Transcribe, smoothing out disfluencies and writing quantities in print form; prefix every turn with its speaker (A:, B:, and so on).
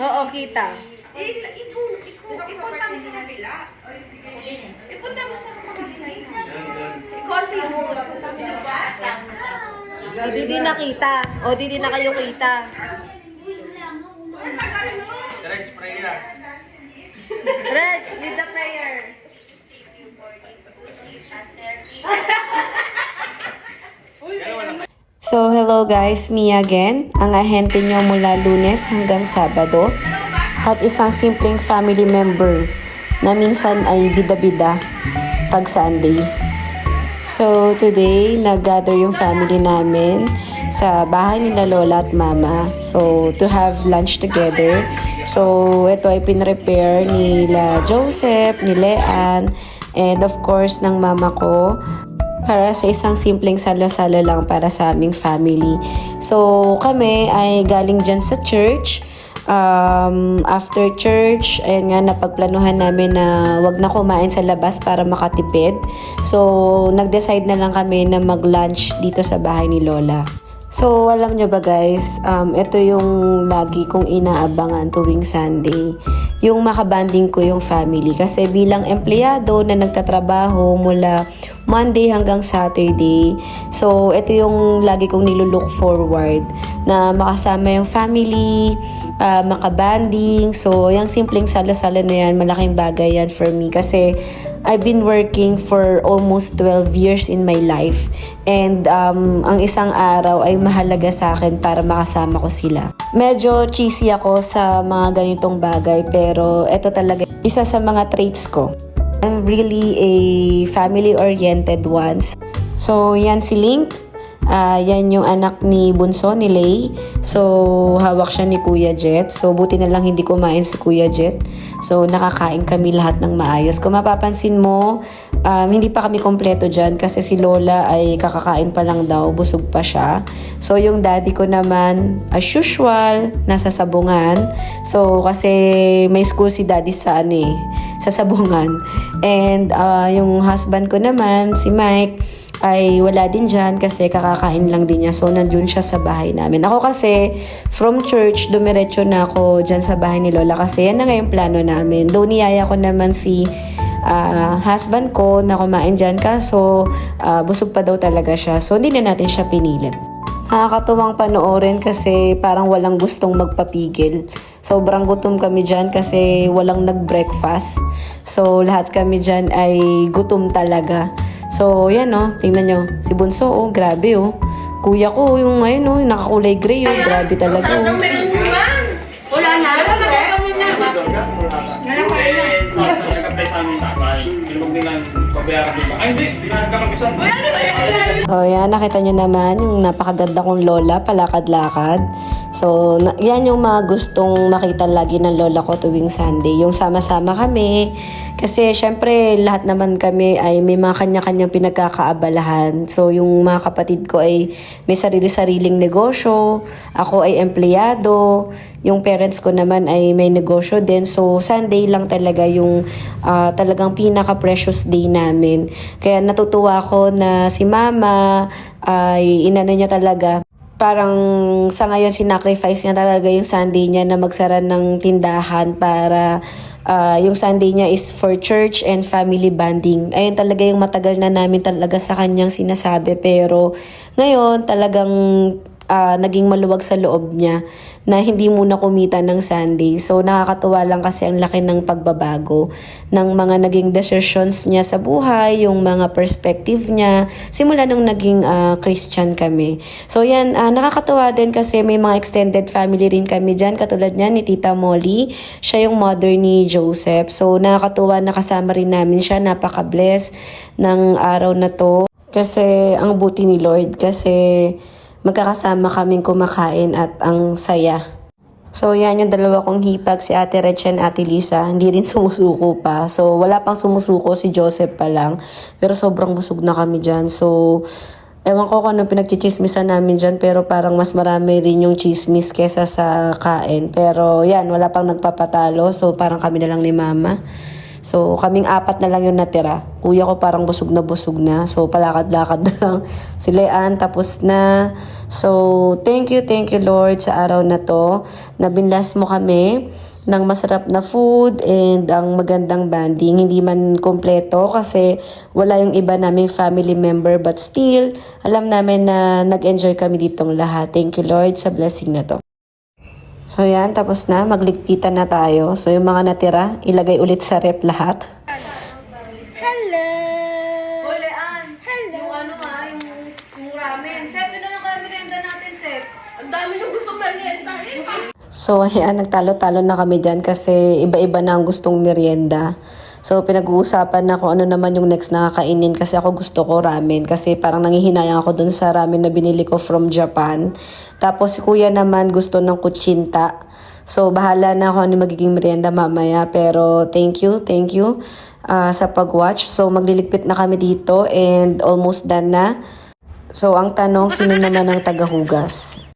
A: Oo, kita.
B: Ipunta mo sa kabila. Ipunta mo sa kabila. I-copy mo.
A: O, di nakita. O, di na kayo kita.
C: Direct prayer.
A: Reg, lead the prayer.
D: So, hello guys, me again, ang ahente nyo mula Lunes hanggang Sabado at isang simpleng family member na minsan ay bida-bida pag Sunday. So, today, nag-gather yung family namin sa bahay nila Lola at Mama. So, to have lunch together. So, ito ay pinrepare nila Joseph, ni Leanne, and of course, ng mama ko para sa isang simpleng salo-salo lang para sa aming family. So, kami ay galing dyan sa church. After church, ayun nga, napagplanuhan namin na wag na kumain sa labas para makatipid. So, nag-decide na lang kami na mag-lunch dito sa bahay ni Lola. So, alam nyo ba guys, ito yung lagi kong inaabangan tuwing Sunday. Yung makabanding ko yung family. Kasi bilang empleyado na nagtatrabaho mula Monday hanggang Saturday, so ito yung lagi kong nilulook forward na makasama yung family, makabanding. So, yung simpleng salo-salo na yan, malaking bagay yan for me. Kasi I've been working for almost 12 years in my life. And ang isang araw ay mahalaga sa akin para makasama ko sila. Medyo cheesy ako sa mga ganitong bagay, pero ito talaga isa sa mga traits ko. I'm really a family-oriented one. So, yan si Link. Yan yung anak ni Bunso, ni Lay. So, hawak siya ni Kuya Jet. So, buti na lang hindi kumain si Kuya Jet. So, nakakain kami lahat ng maayos. Kung mapapansin mo, hindi pa kami kompleto dyan kasi si Lola ay kakakain pa lang daw, busog pa siya. So, yung daddy ko naman, as usual, nasa sabungan. So, kasi may school si daddy sa sa sabungan. And yung husband ko naman, si Mike, ay wala din dyan kasi kakakain lang din niya. So, nandun siya sa bahay namin. Ako kasi, from church, dumiretso na ako dyan sa bahay ni Lola kasi yan na nga yung plano namin. Though niyaya ko naman si husband ko na kumain dyan kaso busog pa daw talaga siya. So, hindi na natin siya pinilit. Nakakatuwang panoorin kasi parang walang gustong magpapigil. Sobrang gutom kami dyan kasi walang nag-breakfast. So, lahat kami dyan ay gutom talaga. So, yan tingnan nyo. Si Bunso, grabe Kuya ko, yung ngayon yung nakakulay gray grabe talaga
B: Wala na.
D: Yan, nakita nyo naman yung napakaganda kong lola, palakad-lakad. So, yan yung mga gustong makita lagi ng lola ko tuwing Sunday. Yung sama-sama kami. Kasi, syempre, lahat naman kami ay may mga kanya-kanyang pinagkakaabalahan. So, yung mga kapatid ko ay may sarili-sariling negosyo. Ako ay empleyado. Yung parents ko naman ay may negosyo din. So, Sunday lang talaga yung talagang pinaka-precious day namin. Kaya natutuwa ako na si Mama ay inano niya talaga. Parang sa ngayon sinacrifice niya talaga yung Sunday niya na magsara ng tindahan para yung Sunday niya is for church and family bonding. Ayun talaga yung matagal na namin talaga sa kanyang sinasabi. Pero ngayon talagang naging maluwag sa loob niya na hindi muna kumita ng Sunday. So, nakakatuwa lang kasi ang laki ng pagbabago ng mga naging decisions niya sa buhay, yung mga perspective niya, simula nung naging Christian kami. So, yan, nakakatuwa din kasi may mga extended family rin kami dyan. Katulad niya ni Tita Molly, siya yung mother ni Joseph. So, nakakatuwa na kasama rin namin siya. Napaka-bless ng araw na to. Kasi, ang buti ni Lord. Kasi, magkakasama kaming kumakain at ang saya. So, yan yung dalawa kong hipag, si Ate Reg and Ate Lisa. Hindi rin sumusuko pa. So, wala pang sumusuko, si Joseph pa lang. Pero sobrang busog na kami dyan. So, ewan ko kung anong pinagchichismisan namin dyan. Pero parang mas marami rin yung chismis kesa sa kain. Pero yan, wala pang nagpapatalo. So, parang kami na lang ni Mama. So, kaming apat na lang yung natira. Kuya ko parang busog na. So, palakad-lakad na lang. Si Leanne, tapos na. So, thank you Lord sa araw na to. Nabinlas mo kami ng masarap na food and ang magandang banding. Hindi man kompleto kasi wala yung iba naming family member, but still, alam namin na nag-enjoy kami ditong lahat. Thank you Lord sa blessing na to. So yan, tapos na, magligpitan na tayo. So yung mga natira, ilagay ulit sa rep lahat.
A: Hello! Leanne. Hello! Yung ano nga, yung ramen. Sep, yun na lang kaya merienda natin, Sep. Ang dami yung gusto merienda.
D: So ayan, nagtalo-talo na kami dyan kasi iba-iba na ang gustong merienda. So pinag-uusapan na kung ano naman yung next na kakainin kasi ako gusto ko ramen kasi parang nangihinayang ako dun sa ramen na binili ko from Japan. Tapos si kuya naman gusto ng kutsinta. So bahala na ako ano magiging merienda mamaya, pero thank you sa pag-watch. So magliligpit na kami dito and almost done na. So ang tanong, sino naman ang tagahugas?